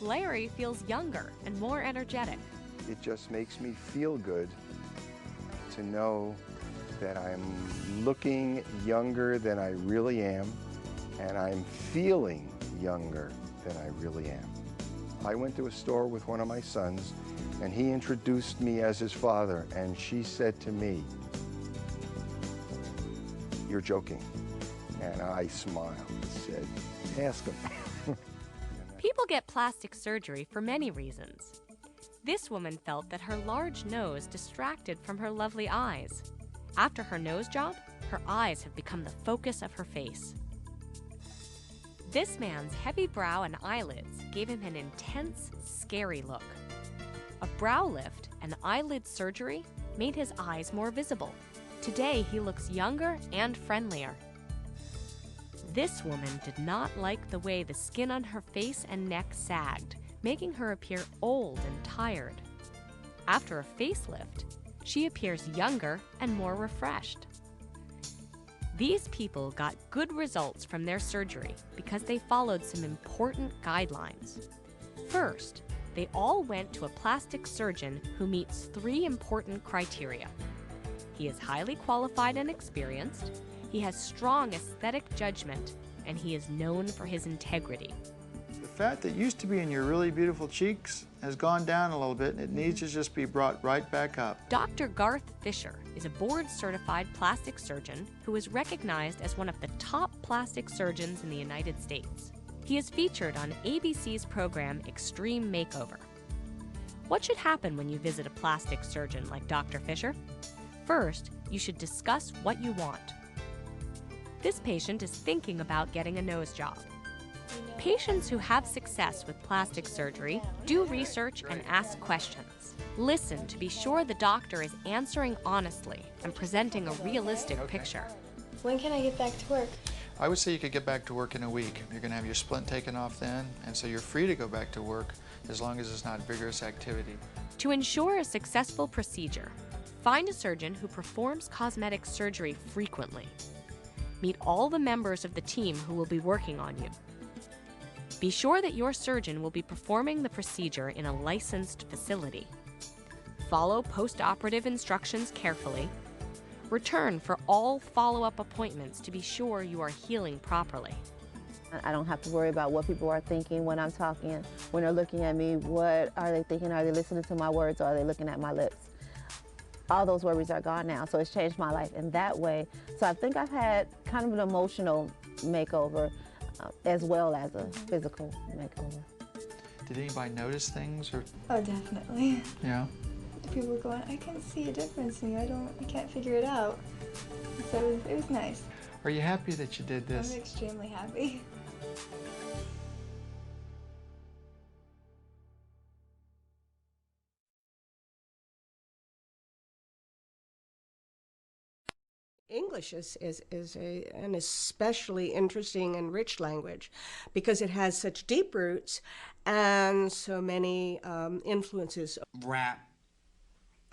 Larry feels younger and more energetic. It just makes me feel good to know that I'm looking younger than I really am, and I'm feeling younger than I really am. I went to a store with one of my sons, and he introduced me as his father, and she said to me, "You're joking." And I smiled and said, "Ask him." People get plastic surgery for many reasons. This woman felt that her large nose distracted from her lovely eyes. After her nose job, her eyes have become the focus of her face. This man's heavy brow and eyelids gave him an intense, scary look. A brow lift and eyelid surgery made his eyes more visible. Today, he looks younger and friendlier. This woman did not like the way the skin on her face and neck sagged, making her appear old and tired. After a facelift, she appears younger and more refreshed. These people got good results from their surgery because they followed some important guidelines. First, they all went to a plastic surgeon who meets 3 important criteria. He is highly qualified and experienced, he has strong aesthetic judgment, and he is known for his integrity. The fat that used to be in your really beautiful cheeks has gone down a little bit, and it needs to just be brought right back up. Dr. Garth Fisher is a board-certified plastic surgeon who is recognized as one of the top plastic surgeons in the United States. He is featured on ABC's program Extreme Makeover. What should happen when you visit a plastic surgeon like Dr. Fisher? First, you should discuss what you want. This patient is thinking about getting a nose job. Patients who have success with plastic surgery do research and ask questions. Listen to be sure the doctor is answering honestly and presenting a realistic picture. When can I get back to work? I would say you could get back to work in a week. You're going to have your splint taken off then, and so you're free to go back to work as long as it's not vigorous activity. To ensure a successful procedure, find a surgeon who performs cosmetic surgery frequently. Meet all the members of the team who will be working on you. Be sure that your surgeon will be performing the procedure in a licensed facility. Follow post-operative instructions carefully. Return for all follow-up appointments to be sure you are healing properly. I don't have to worry about what people are thinking when I'm talking, when they're looking at me. What are they thinking? Are they listening to my words, or are they looking at my lips? All those worries are gone now, so it's changed my life in that way. So I think I've had kind of an emotional makeover as well as a physical makeover. Did anybody notice things? Or? Oh, definitely. Yeah? People were going, I can see a difference in you. I can't figure it out. So it was nice. Are you happy that you did this? I'm extremely happy. English is an especially interesting and rich language because it has such deep roots and so many influences. Rap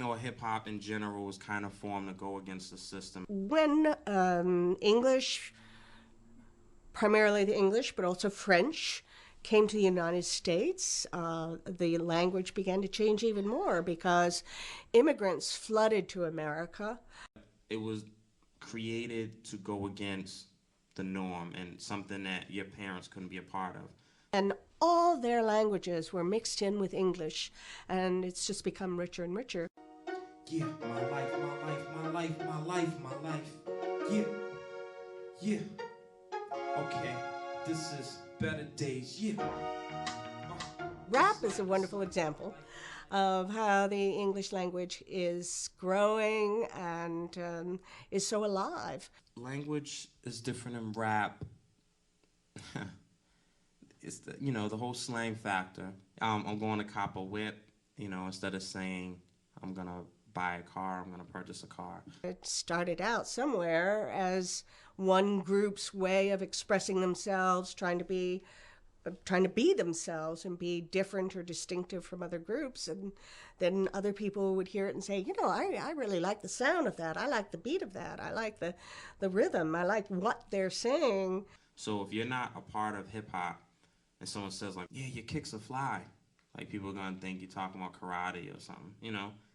or hip-hop in general was kind of formed to go against the system. When English, primarily the English, but also French, came to the United States, the language began to change even more because immigrants flooded to America. It was created to go against the norm and something that your parents couldn't be a part of. And all their languages were mixed in with English, and it's just become richer and richer. Yeah, my life, my life, my life, my life, my life. Yeah, yeah. Okay, this is better days, yeah. Rap is a wonderful example of how the English language is growing and is so alive. Language is different in rap. It's the, the whole slang factor. I'm going to cop a whip, instead of saying I'm going to buy a car, I'm going to purchase a car. It started out somewhere as one group's way of expressing themselves, trying to be themselves and be different or distinctive from other groups, and then other people would hear it and say, I really like the sound of that, I like the beat of that, I like the rhythm, I like what they're saying. So if you're not a part of hip-hop and someone says like, yeah, your kicks are fly, like people are going to think you're talking about karate or something,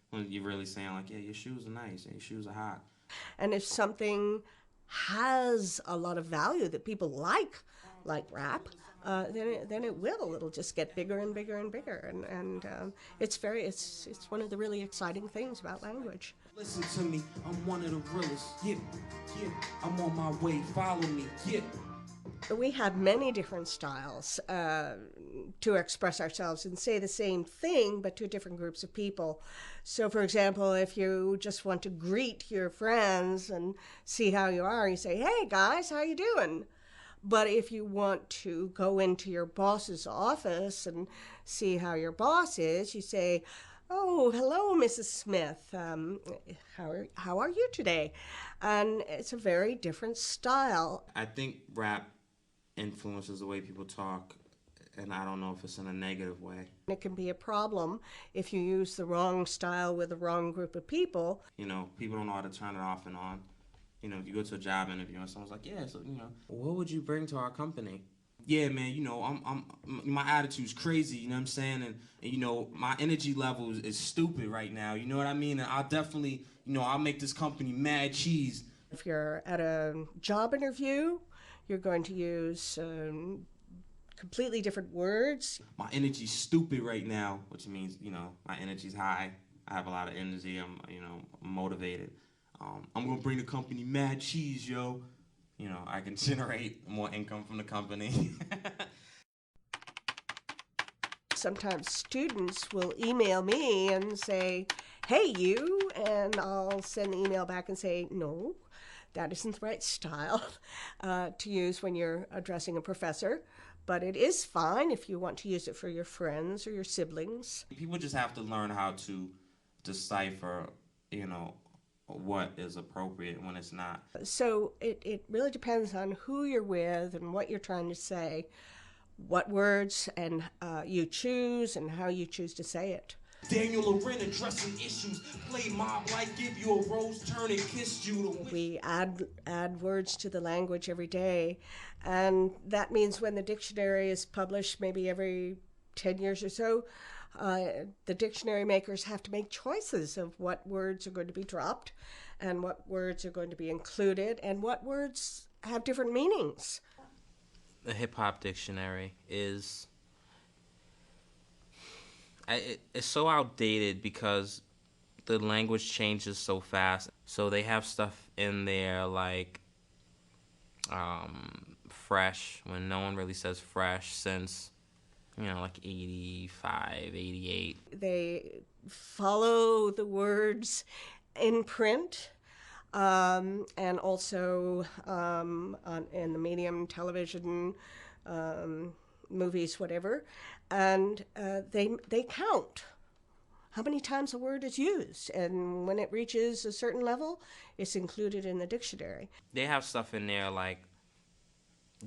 when you're really saying like, yeah, your shoes are nice, your shoes are hot. And if something has a lot of value that people like rap, then it will. It'll just get bigger and bigger and bigger, and it's one of the really exciting things about language. Listen to me, I'm one of the realest. Yeah, I'm on my way. Follow me. Yeah. We have many different styles to express ourselves and say the same thing, but to different groups of people. So, for example, if you just want to greet your friends and see how you are, you say, "Hey guys, how you doing?" But if you want to go into your boss's office and see how your boss is, you say, "Oh, hello, Mrs. Smith. How are you today?" And it's a very different style. I think rap influences the way people talk, and I don't know if it's in a negative way. It can be a problem if you use the wrong style with the wrong group of people. People don't know how to turn it off and on. If you go to a job interview and someone's like, yeah, so, what would you bring to our company? Yeah, man, my attitude's crazy, you know what I'm saying? And my energy level is stupid right now, you know what I mean? And I'll definitely, I'll make this company mad cheese. If you're at a job interview, you're going to use completely different words. My energy's stupid right now, which means, my energy's high. I have a lot of energy, I'm motivated. I'm gonna bring the company mad cheese, yo. I can generate more income from the company. Sometimes students will email me and say, "Hey, you," and I'll send the email back and say, "No, that isn't the right style to use when you're addressing a professor, but it is fine if you want to use it for your friends or your siblings." People just have to learn how to decipher, what is appropriate when it's not. So it really depends on who you're with and what you're trying to say, what words and you choose and how you choose to say it. Daniel Loren addressing issues, play mob like give you a rose, turn and kiss you. We add words to the language every day, and that means when the dictionary is published maybe every 10 years or so, the dictionary makers have to make choices of what words are going to be dropped and what words are going to be included and what words have different meanings. The hip-hop dictionary is... it's so outdated because the language changes so fast. So they have stuff in there like fresh, when no one really says fresh since... like 85, 88. They follow the words in print and also in the medium, television, movies, whatever. And they count how many times a word is used. And when it reaches a certain level, it's included in the dictionary. They have stuff in there like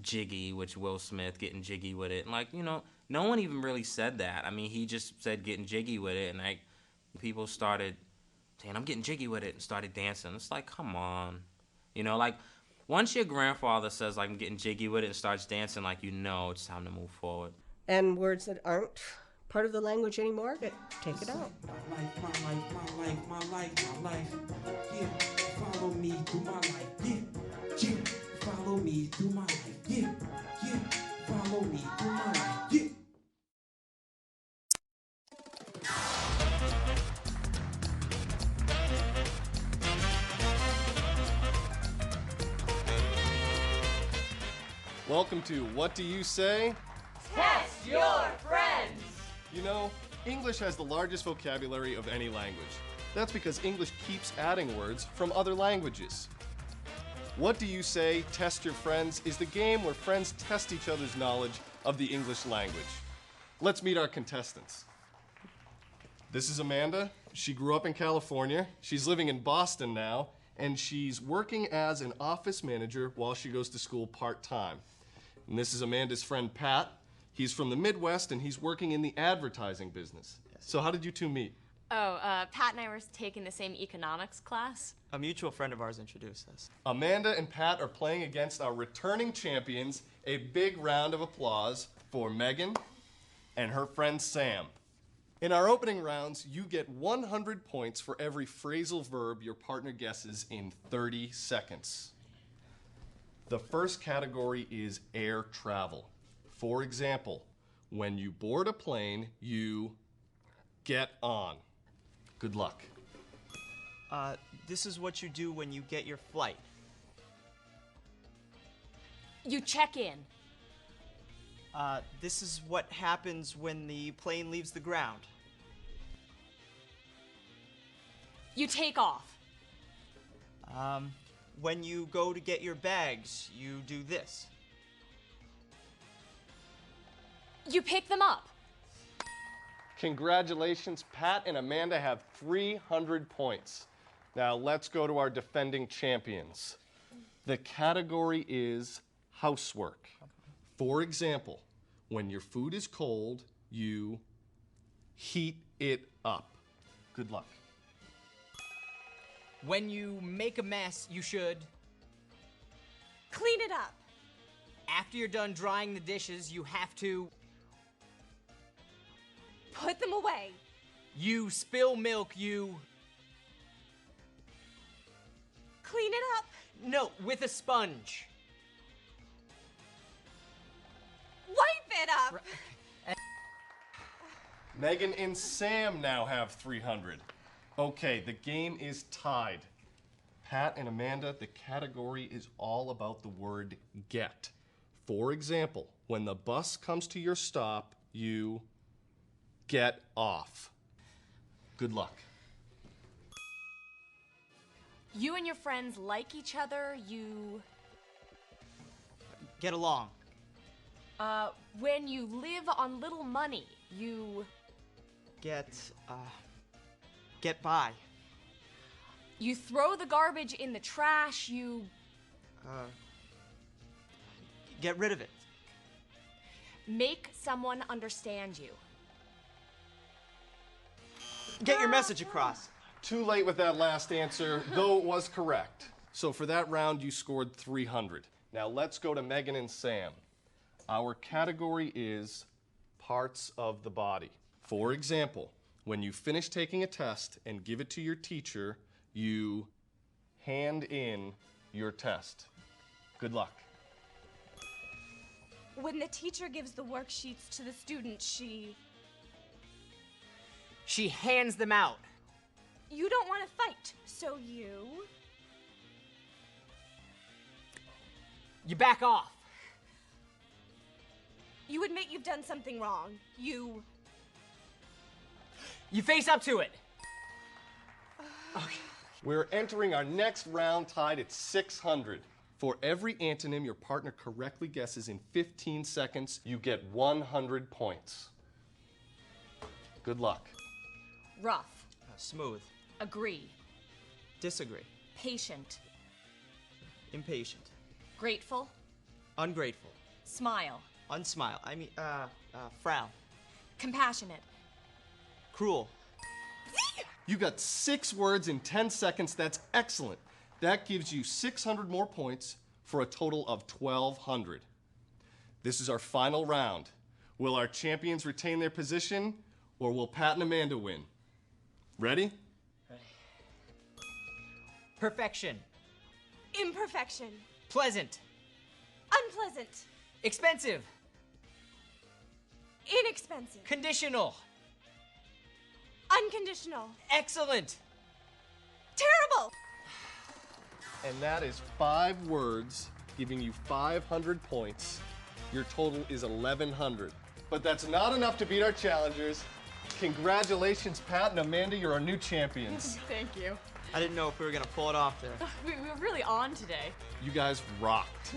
jiggy, which Will Smith, getting jiggy with it. Like, no one even really said that. I mean, he just said getting jiggy with it, and like people started saying, "I'm getting jiggy with it," and started dancing. It's like, come on. Like once your grandfather says like I'm getting jiggy with it and starts dancing, like it's time to move forward. And words that aren't part of the language anymore, take it out. My life. Yeah, follow me through my life. Yeah, follow me through my life. Yeah, follow me through my life. Yeah. Welcome to What Do You Say? Test your friends! You know, English has the largest vocabulary of any language. That's because English keeps adding words from other languages. What Do You Say? Test Your Friends is the game where friends test each other's knowledge of the English language. Let's meet our contestants. This is Amanda. She grew up in California. She's living in Boston now, and she's working as an office manager while she goes to school part-time. And this is Amanda's friend Pat. He's from the Midwest, and he's working in the advertising business. So how did you two meet? Oh, Pat and I were taking the same economics class. A mutual friend of ours introduced us. Amanda and Pat are playing against our returning champions. A big round of applause for Megan and her friend Sam. In our opening rounds, you get 100 points for every phrasal verb your partner guesses in 30 seconds. The first category is air travel. For example, when you board a plane, you get on. Good luck. This is what you do when you get your flight. You check in. This is what happens when the plane leaves the ground. You take off. When you go to get your bags, you do this. You pick them up. Congratulations, Pat and Amanda have 300 points. Now let's go to our defending champions. The category is housework. For example, when your food is cold, you heat it up. Good luck. When you make a mess, you should clean it up. After you're done drying the dishes, you have to put them away. You spill milk, you clean it up. No, with a sponge. Wipe it up. Megan and Sam now have 300. Okay, the game is tied. Pat and Amanda, the category is all about the word get. For example, when the bus comes to your stop, you get off. Good luck. You and your friends like each other, you get along. When you live on little money, you get by. You throw the garbage in the trash, you get rid of it. Make someone understand you. Get your message across. Too late with that last answer, though it was correct. So for that round, you scored 300. Now let's go to Megan and Sam. Our category is parts of the body. For example, when you finish taking a test and give it to your teacher, you hand in your test. Good luck. When the teacher gives the worksheets to the student, she hands them out. You don't want to fight, so you back off. You admit you've done something wrong. You face up to it. Okay. We're entering our next round tied at 600. For every antonym your partner correctly guesses in 15 seconds, you get 100 points. Good luck. rough, smooth, agree, disagree, patient, impatient, grateful, ungrateful, smile, unsmile, frown, compassionate, cruel. You got 6 words in 10 seconds. That's excellent. That gives you 600 more points for a total of 1,200. This is our final round. Will our champions retain their position, or will Pat and Amanda win? Ready? Perfection. Imperfection. Pleasant. Unpleasant. Expensive. Inexpensive. Conditional. Unconditional. Excellent. Terrible. And that is 5 words, giving you 500 points. Your total is 1,100. But that's not enough to beat our challengers. Congratulations, Pat and Amanda, you're our new champions. Thank you. I didn't know if we were gonna pull it off there. We were really on today. You guys rocked.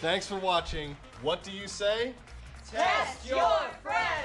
Thanks for watching. What do you say? Test your friends!